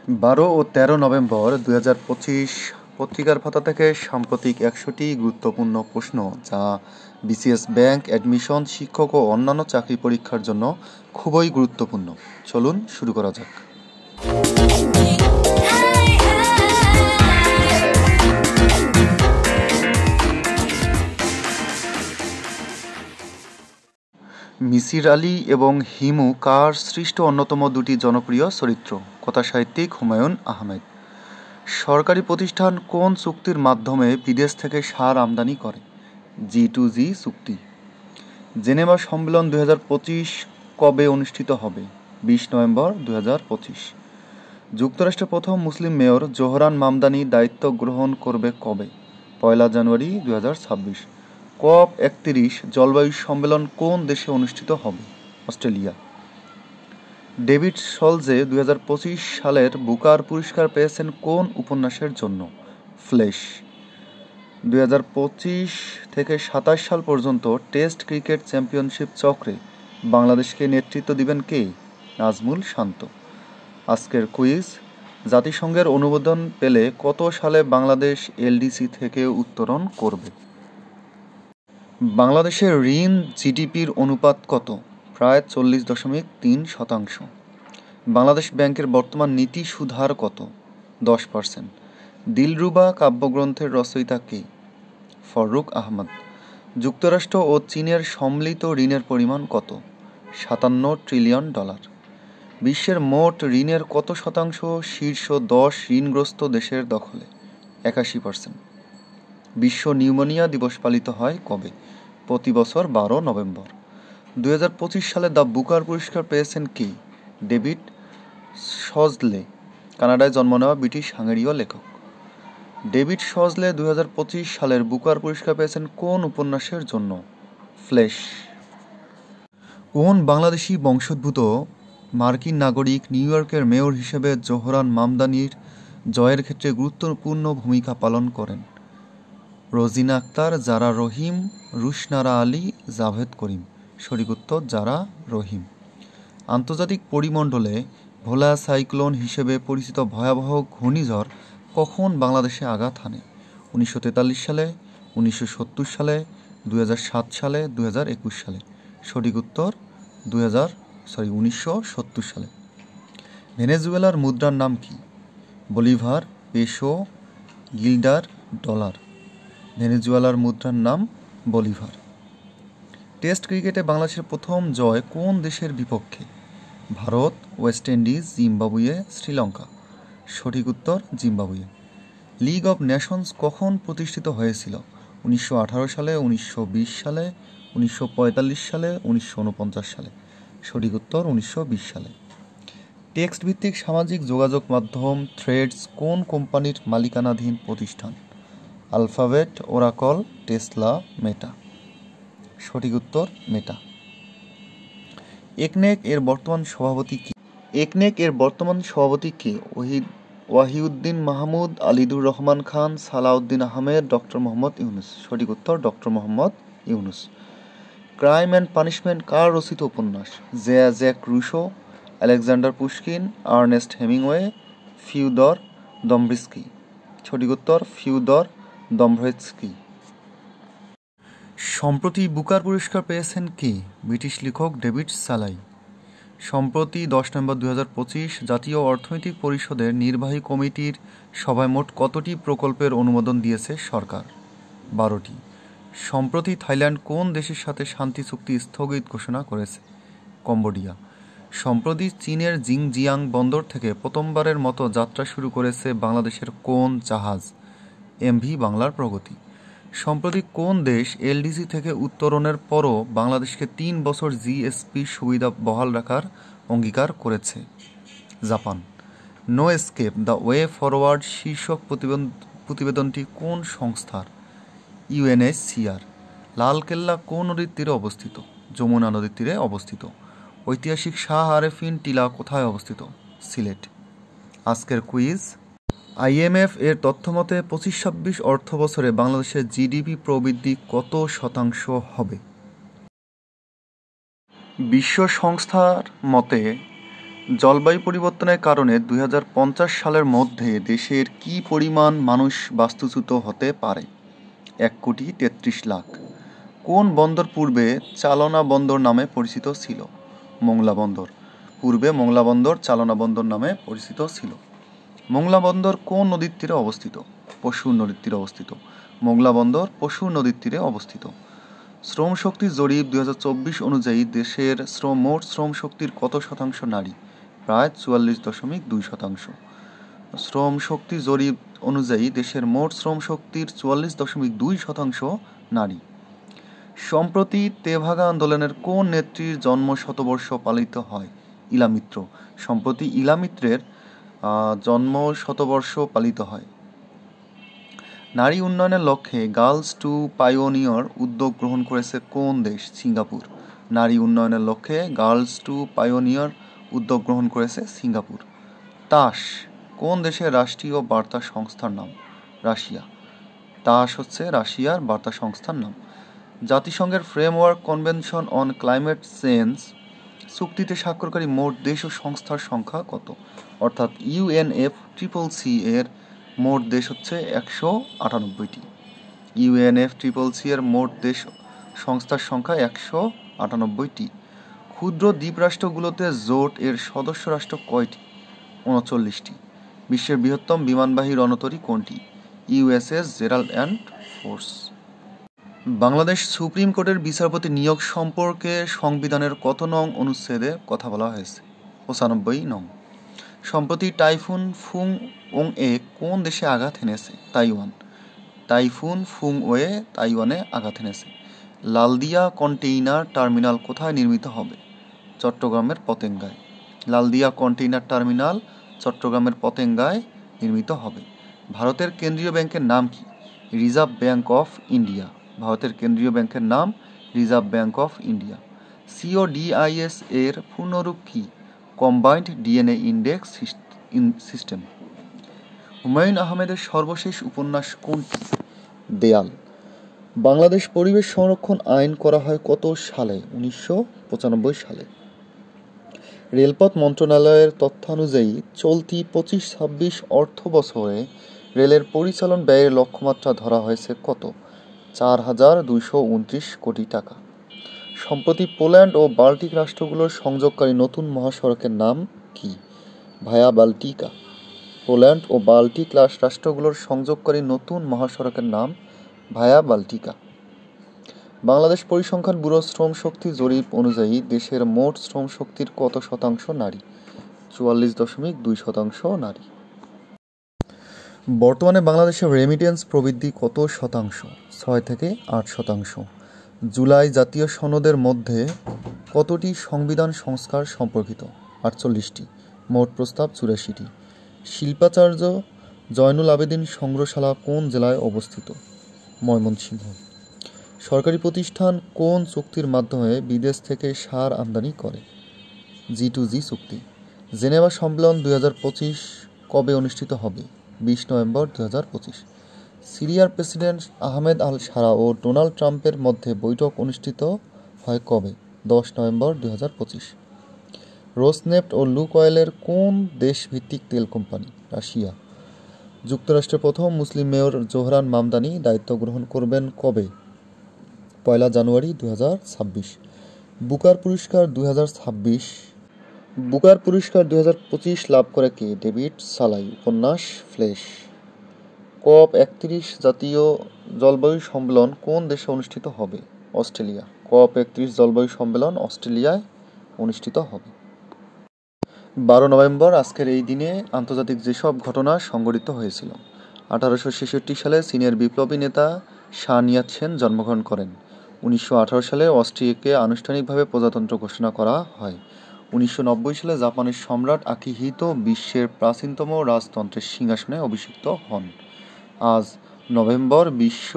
12 ও 13 November 2025 পত্রিকার পাতা থেকে সাম্প্রতিক 100টি গুরুত্বপূর্ণ প্রশ্ন যা বিসিএস ব্যাংক অ্যাডমিশন, শিক্ষক ও অন্যান্য চাকরি পরীক্ষার জন্য খুবই গুরুত্বপূর্ণ। চলুন শুরু করা যাক। মিসির আলী এবং হিমু কার সৃষ্ট অন্যতম দুটি জনপ্রিয় চরিত্র? কথাসাহিত্যিক হুমায়ুন আহমেদ। সরকারি প্রতিষ্ঠান কোন চুক্তির মাধ্যমে বিদেশ থেকে সার আমদানি করে? G2G চুক্তি। জেনেভা সম্মেলন 2025 কবে অনুষ্ঠিত হবে? 20 নভেম্বর 2025। যুক্তরাষ্ট্রের প্রথম মুসলিম মেয়র জোহরান মামদানি দায়িত্ব গ্রহণ করবে কবে? 1 জানুয়ারি 2026। COP31 জলবায়ু সম্মেলন কোন দেশে অনুষ্ঠিত হবে? অস্ট্রেলিয়া। ডেভিড সলজে 2025 সালের বুকার পুরস্কার পেয়েছেন কোন উপন্যাসের জন্য? ফ্লেশ। 2025 থেকে 27 সাল পর্যন্ত টেস্ট ক্রিকেট চ্যাম্পিয়নশিপ চক্রে বাংলাদেশকে নেতৃত্ব দিবেন কে? নাজমুল শান্ত। আজকের কুইজ: জাতিসংঘের অনুমোদন পেলে কত সালে বাংলাদেশ এলডিসি থেকে উত্তরণ করবে? বাংলাদেশের ঋণ জিডিপির অনুপাত কত? প্রায় 40.3%। বাংলাদেশ ব্যাংকের বর্তমান নীতি সুদ হার কত? 10%। দিলরুবা কাব্যগ্রন্থের রচয়িতা কে? ফররুখ আহমদ। যুক্তরাষ্ট্র ও চীনের সম্মিলিত ঋণের পরিমাণ কত? $57 ট্রিলিয়ন। বিশ্বের মোট ঋণের কত শতাংশ শীর্ষ 10 ঋণগ্রস্ত দেশের দখলে? 81%। বিশ্ব নিউমোনিয়া দিবস পালিত হয় কবে? প্রতি বছর 12 নভেম্বর। 2025 সালে দ্য বুকার পুরস্কার পেয়েছেন কে? ডেভিড সজলে। কানাডায় জন্ম নেওয়া ব্রিটিশ হাঙ্গেরীয় লেখক। ডেভিড সজলে 2025 সালের বুকার পুরস্কার পেয়েছেন কোন উপন্যাসের জন্য? ফ্লেশ। কোন বাংলাদেশি বংশোদ্ভূত মার্কিন নাগরিক নিউ ইয়র্কের মেয়র হিসেবে জোহরান মামদানির জয়ের ক্ষেত্রে গুরুত্বপূর্ণ ভূমিকা পালন করেন? রোজিনা আক্তার, জারা রহিম, রুশনারা আলী, জাভেদ করিম। সঠিক উত্তর জারা রহিম। আন্তর্জাতিক পরিমণ্ডলে ভোলা সাইক্লোন হিসেবে পরিচিত ভয়াবহ ঘূর্ণিঝড় কখন বাংলাদেশে আঘাত হানে? 1943 সালে, 1970 সালে, 2007 সালে, 2021 সালে। সঠিক উত্তর 1970 সালে। ভেনেজুয়েলার মুদ্রার নাম কি? Bolivar, peso, guilder, dollar. ভেনেজুয়েলার মুদ্রার নাম বলিভার। টেস্ট ক্রিকেটে বাংলাদেশের প্রথম জয় কোন দেশের বিপক্ষে? Bharat, West Indies, Zimbabwe, Sri Lanka. সঠিক উত্তর জিম্বাবুয়ে। লিগ অব নেশনস কখন প্রতিষ্ঠিত হয়েছিল? 1918 সালে, 1920 সালে, 1945 সালে, 1949 সালে। সঠিক উত্তর 1920 সালে। টেক্সট ভিত্তিক সামাজিক যোগাযোগ মাধ্যম থ্রেডস কোন কোম্পানির মালিকানাধীন প্রতিষ্ঠান? আলফাবেট, ওরাকল, টেসলা, মেটা। সঠিক উত্তর মেটা। একনেক এর বর্তমান সভাপতি কে? একনেক এর বর্তমান সভাপতি কে? ওয়াহিউদ্দিন মাহমুদ, আলিদুর রহমান খান, সালাউদ্দিন আহমেদ, ডক্টর মোহাম্মদ ইউনুস। সঠিক উত্তর doctor Mohammad Yunus. Crime and punishment কার রচিত উপন্যাস? Jacques Rousseau, Alexander Pushkin, Ernest Hemingway, Fyodor Dostoevsky. সঠিক উত্তর ফিওদর দম্বস্কি। সম্প্রতি বুকার পুরস্কার পেয়েছেন কে? ব্রিটিশ লেখক ডেভিড সালাই। সম্প্রতি 10 নভেম্বর 2025 জাতীয় অর্থনৈতিক পরিষদের নির্বাহী কমিটির সভায় মোট কতটি প্রকল্পের অনুমোদন দিয়েছে সরকার? 12টি। সম্প্রতি থাইল্যান্ড কোন দেশের সাথে শান্তি চুক্তি স্থগিত ঘোষণা করেছে? কম্বোডিয়া। সম্প্রতি চীনের জিংজিয়াং বন্দর থেকে প্রথমবারের মতো যাত্রা শুরু করেছে বাংলাদেশের কোন জাহাজ? এমভি বাংলার প্রগতি। সম্প্রতি কোন দেশ এলডিসি থেকে উত্তরণের পরও বাংলাদেশকে 3 বছর জিএসপি সুবিধা বহাল রাখার অঙ্গীকার করেছে? Japan. No escape, the way forward শীর্ষক প্রতিবেদনটি কোন সংস্থার? ইউএনএইচসিআর। লালকেল্লা কোন নদীর তীরে অবস্থিত? যমুনা নদীর তীরে অবস্থিত। ঐতিহাসিক শাহ আরেফিন টিলা কোথায় অবস্থিত? সিলেট। আজকের কুইজ: আইএমএফ এর তথ্যমতে 25-26 অর্থবছরে বাংলাদেশের জিডিপি প্রবৃদ্ধি কত শতাংশ হবে? বিশ্ব সংস্থার মতে জলবায়ু পরিবর্তনের কারণে 2050 সালের মধ্যে দেশের কি পরিমাণ মানুষ বাস্তুচ্যুত হতে পারে? 1,33,00,000। কোন বন্দর পূর্বে চালনা বন্দর নামে পরিচিত ছিল? মোংলা বন্দর। পূর্বে মোংলা বন্দর চালনা বন্দর নামে পরিচিত ছিল। মোংলা বন্দর কোন নদীর তীরে অবস্থিত? পশুর নদীর তীরে অবস্থিত। মোংলা বন্দর পশুর নদীর তীরে অবস্থিত। শ্রম শক্তি জরিপ 2024 অনুযায়ী দেশের মোট শ্রম শক্তির কত শতাংশ নারী? প্রায় 44.2%। শ্রম শক্তি জরিপ অনুযায়ী দেশের মোট শ্রম শক্তির 44.2% নারী। সম্প্রতি তেভাগা আন্দোলনের কোন নেত্রীর জন্ম শতবর্ষ পালিত হয়? ইলা মিত্র। সম্প্রতি ইলা মিত্রের জন্ম শতবর্ষ পালিত হয়। নারী উন্নয়নের লক্ষ্যে গার্লস টু পাইওনিয়র উদ্যোগ গ্রহণ করেছে কোন দেশ? সিঙ্গাপুর। নারী উন্নয়নের লক্ষ্যে গার্লস টু পাইওনিয়র উদ্যোগ গ্রহণ করেছে সিঙ্গাপুর। তাস কোন দেশের রাষ্ট্রীয় বার্তা সংস্থার নাম? রাশিয়া। তাস হচ্ছে রাশিয়ার বার্তা সংস্থার নাম। জাতিসংঘের framework convention on climate change চুক্তিতে স্বাক্ষরকারী মোট দেশ ও সংস্থার সংখ্যা কত? অর্থাৎ UNFCCC এর মোট দেশ হচ্ছে 198টি। UNFCCC এর মোট দেশ সংস্থার সংখ্যা 198টি। ক্ষুদ্র দ্বীপরাষ্ট্রগুলোতে জোট এর সদস্য রাষ্ট্র কয়টি? 39টি। বিশ্বের বৃহত্তম বিমানবাহী রণতরী কোনটি? USS Gerald and force. Bangladesh supreme কোর্টের বিচারপতি নিয়োগ সম্পর্কে সংবিধানের কত নং অনুচ্ছেদে কথা বলা হয়েছে? 95 নং। সম্প্রতি টাইফুন ফুং-ওয়ে কোন দেশে আঘাত হেনেছে? তাইওয়ান। টাইফুন ফুং-ওয়ে তাইওয়ানে আঘাত হেনেছে। লালদিয়া কন্টেইনার টার্মিনাল কোথায় নির্মিত হবে? চট্টগ্রামের পতেঙ্গায়। লালদিয়া কন্টেইনার টার্মিনাল চট্টগ্রামের পতেঙ্গায় নির্মিত হবে। ভারতের কেন্দ্রীয় ব্যাংকের নাম কি? Reserve bank of India. ভারতের কেন্দ্রীয় ব্যাংকের নাম reserve bank of India. CODIS এর পূর্ণরূপ কি? Combined DNA index system. Humayun আহমেদের সর্বশেষ উপন্যাস কোনটি? দেয়াল। বাংলাদেশ পরিবেশ সংরক্ষণ আইন করা হয় কত সালে? 1995 সালে। রেলপথ মন্ত্রণালয়ের তথ্যানুযায়ী চলতি 25-26 অর্থ বছরে রেলের পরিচালন ব্যয়ের লক্ষ্যমাত্রা ধরা হয়েছে কত? 4,229 কোটি টাকা। সম্প্রতি পোল্যান্ড ও বাল্টিক রাষ্ট্রগুলোর সংযোগকারী নতুন মহাসড়কের নাম কি? ভায়া বাল্টিকা। পোল্যান্ড ও বাল্টিক রাষ্ট্রগুলোর সংযোগকারী নতুন মহাসড়কের নাম ভায়া বাল্টিকা। বাংলাদেশ পরিসংখ্যান ব্যুরো শ্রম শক্তি জরিপ অনুযায়ী দেশের মোট শ্রম শক্তির কত শতাংশ নারী? 44.2% নারী। বর্তমানে বাংলাদেশের রেমিটেন্স প্রবৃদ্ধি কত শতাংশ? 6-8%। জুলাই জাতীয় সনদের মধ্যে কতটি সংবিধান সংস্কার সম্পর্কিত? 48টি। মোট প্রস্তাব 84টি। শিল্পাচার্য জয়নুল আবেদিন সংগ্রহশালা কোন জেলায় অবস্থিত? ময়মনসিংহ। সরকারি প্রতিষ্ঠান কোন চুক্তির মাধ্যমে বিদেশ থেকে সার আমদানি করে? G2G চুক্তি। জেনেভা সম্মেলন 2025 কবে অনুষ্ঠিত হবে? 20 নভেম্বর 2025। সিরিয়ার প্রেসিডেন্ট আহমেদ আল সারা ও ডোনাল্ড ট্রাম্পের মধ্যে বৈঠক অনুষ্ঠিত হয় কবে? 10 নভেম্বর 2025। রোসনেফট ও লুকঅয়েলের কোন দেশভিত্তিক তেল কোম্পানি? রাশিয়া। যুক্তরাষ্ট্রের প্রথম মুসলিম মেয়র জোহরান মামদানি দায়িত্ব গ্রহণ করবেন কবে? 1 জানুয়ারি 2026। বুকার পুরস্কার 2025 লাভ করে কে? ডেভিড সালাই। উপন্যাস ফ্লেশ। COP31 জাতীয় জলবায়ু সম্মেলন কোন দেশে অনুষ্ঠিত হবে? অস্ট্রেলিয়া। COP31 জলবায়ু সম্মেলন অস্ট্রেলিয়ায় অনুষ্ঠিত হবে। 12 নভেম্বর আজকের এই দিনে আন্তর্জাতিক যেসব ঘটনা সংঘটিত হয়েছিল: 1866 সালে চীনের বিপ্লবী নেতা শান ইয়াত-সেন জন্মগ্রহণ করেন। 1918 সালে অস্ট্রিয়াকে আনুষ্ঠানিকভাবে প্রজাতন্ত্র ঘোষণা করা হয়। 1990 সালে জাপানের সম্রাট আকিহিতো বিশ্বের প্রাচীনতম রাজতন্ত্রের সিংহাসনে অভিষিক্ত হন। আজ নভেম্বর বিশ্ব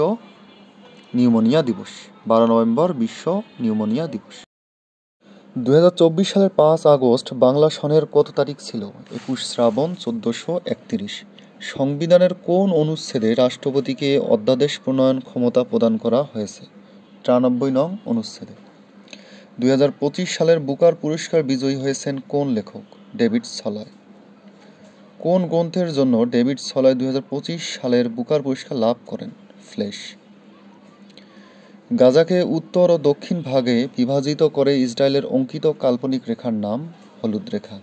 নিউমোনিয়া দিবস। 12 নভেম্বর বিশ্ব নিউমোনিয়া দিবস। 2024 সালের 5 আগস্ট বাংলা সনের কত তারিখ ছিল? 21 শ্রাবণ 1431। সংবিধানের কোন অনুচ্ছেদে রাষ্ট্রপতিকে অধ্যাদেশ প্রণয়ন ক্ষমতা প্রদান করা হয়েছে? 93 নং অনুচ্ছেদে। 2025 সালের বুকার পুরস্কার বিজয়ী হয়েছেন কোন লেখক? ডেভিড সলয়। কোন গ্রন্থের জন্য ডেভিড সলয় 2025 সালের বুকার পুরস্কার লাভ করেন? ফ্লেশ। গাজাকে উত্তর ও দক্ষিণ ভাগে বিভাজিত করে ইসরায়েলের অঙ্কিত কাল্পনিক রেখার নাম হলুদ রেখা।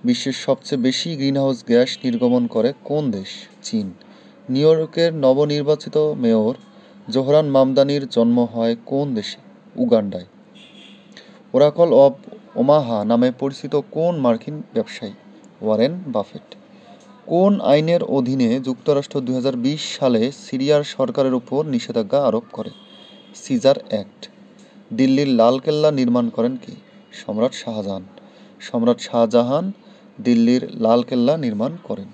বিশ্বের সবচেয়ে বেশি গ্রিনহাউস গ্যাস নির্গমন করে কোন দেশ? চীন। নিউ ইয়র্কের নবনির্বাচিত মেয়র জোহরান মামদানির জন্ম হয় কোন দেশে? উগান্ডায়। ওরাকল অব ওমাহা নামে পরিচিত কোন মার্কিন ব্যবসায়ী? Warren Buffett. কোন আইনের অধীনে যুক্তরাষ্ট্র 2020 সালে সিরিয়ার সরকারের উপর নিষেধাজ্ঞা আরোপ করে? Caesar act. দিল্লির লালকেল্লা নির্মাণ করেন কে? সম্রাট শাহজাহান। সম্রাট শাহজাহান দিল্লির লালকেল্লা নির্মাণ করেন।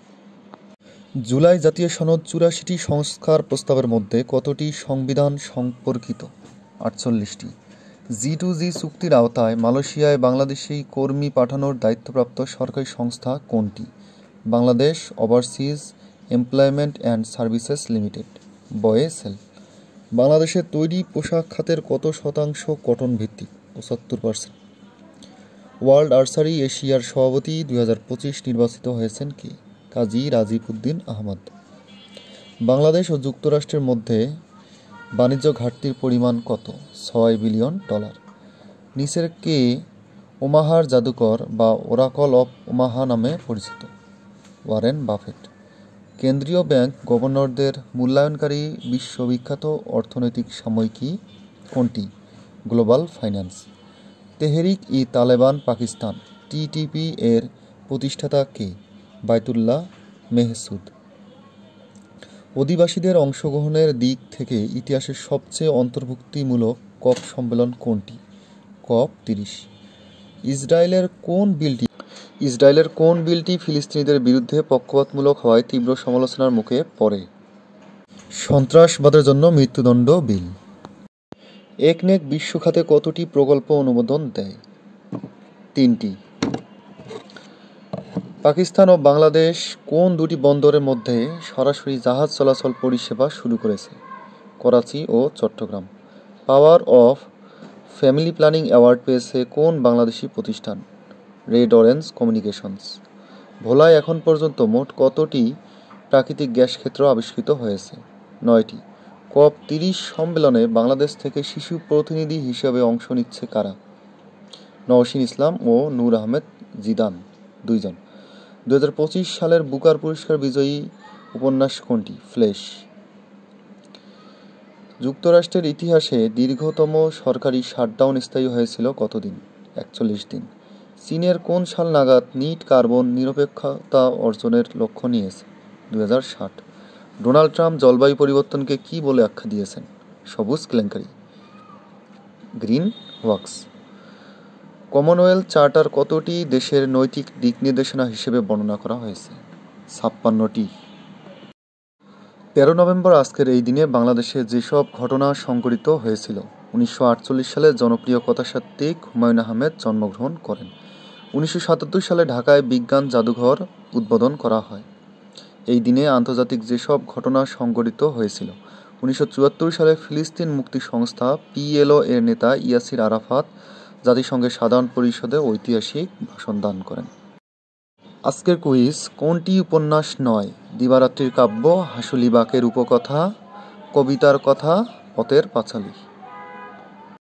জুলাই জাতীয় সনদ 84টি সংস্কার প্রস্তাবের মধ্যে কতটি সংবিধান সম্পর্কিত? 48টি। G2G চুক্তির আওতায় মালয়েশিয়ায় বাংলাদেশি কর্মী পাঠানোর দায়িত্বপ্রাপ্ত সরকারি সংস্থা কোনটি? Bangladesh overseas employment and services limited, BOESL. বাংলাদেশের তৈরি পোশাক খাতের কত শতাংশ কটন ভিত্তিক? 75%। ওয়ার্ল্ড আর্চারি এশিয়ার সভাপতি 2025 নির্বাচিত হয়েছেন কে? কাজী রাজীব উদ্দিন আহমদ। বাংলাদেশ ও যুক্তরাষ্ট্রের মধ্যে বাণিজ্য ঘাটতির পরিমাণ কত? $6 বিলিয়ন। নিচের কে ওমাহার জাদুকর বা ওরাকল অব ওমাহা নামে পরিচিত? Warren Buffett. কেন্দ্রীয় ব্যাংক গভর্নরদের মূল্যায়নকারী বিশ্ববিখ্যাত অর্থনৈতিক সাময়িকী কোনটি? Global finance. Tehrik e Taliban Pakistan TTP এর প্রতিষ্ঠাতা কে? বায়তুল্লাহ মেহসুদ। অধিবাসীদের অংশগ্রহণের দিক থেকে ইতিহাসের সবচেয়ে অন্তর্ভুক্তিমূলক কপ সম্মেলন কোনটি? COP 30। ইসরায়েলের কোন বিলটি ফিলিস্তিনিদের বিরুদ্ধে পক্ষপাতমূলক হওয়ায় তীব্র সমালোচনার মুখে পড়ে? সন্ত্রাসবাদের জন্য মৃত্যুদণ্ড বিল। একনেক বিশ্ব খাতে কতটি প্রকল্প অনুমোদন দেয়? 3টি। পাকিস্তান ও বাংলাদেশ কোন দুটি বন্দরের মধ্যে সরাসরি জাহাজ চলাচল পরিষেবা শুরু করেছে? করাচি ও Chattogram. Power of family planning award পেয়েছে কোন বাংলাদেশি প্রতিষ্ঠান? Red orange communications. ভোলায় এখন পর্যন্ত মোট কতটি প্রাকৃতিক গ্যাস ক্ষেত্র আবিষ্কৃত হয়েছে? 9টি। COP 30 সম্মেলনে বাংলাদেশ থেকে শিশু প্রতিনিধি হিসেবে অংশ নিচ্ছে কারা? নওশীন ইসলাম ও নূর আহমেদ জিদান, 2 জন। 2025 সালের বুকার পুরস্কার বিজয়ী উপন্যাস কোনটি? ফ্লেশ। যুক্তরাষ্ট্রের ইতিহাসে দীর্ঘতম সরকারি শাটডাউন স্থায়ী হয়েছিল কতদিন? 41 দিন। চীনের কোন সাল নাগাদ নিট কার্বন নিরপেক্ষতা অর্জনের লক্ষ্য নিয়েছে? 2060। ডোনাল্ড ট্রাম্প জলবায়ু পরিবর্তনকে কী বলে আখ্যা দিয়েছেন? সবুজ কেলেঙ্কারি, গ্রিন ওয়াক্স। কমনওয়েলথ চার্টার কতটি দেশের নৈতিক দিক নির্দেশনা হিসেবে বর্ণনা করা হয়েছে? 56টি। 13 নভেম্বর আজকের এই দিনে বাংলাদেশে যেসব ঘটনা সংঘটিত হয়েছিল? 1948 সালে জনপ্রিয় কথাসাহিত্যিক হুমায়ুন আহমেদ জন্মগ্রহণ করেন। 1977 সালে ঢাকায় বিজ্ঞান জাদুঘর উদ্বোধন করা হয়। এই দিনে আন্তর্জাতিক যেসব ঘটনা সংঘটিত হয়েছিল? 1974 সালে ফিলিস্তিন মুক্তি সংস্থা PLO এর নেতা ইয়াসির আরাফাত জাতিসংঘের সাধারণ পরিষদে ঐতিহাসিক ভাষণ দান করেন। আজকের কুইজ: কোনটি উপন্যাস নয়? দিবারাত্রির কাব্য, হাসুলি বাঁকের উপকথা, কবিতার কথা, পথের পাঁচালী।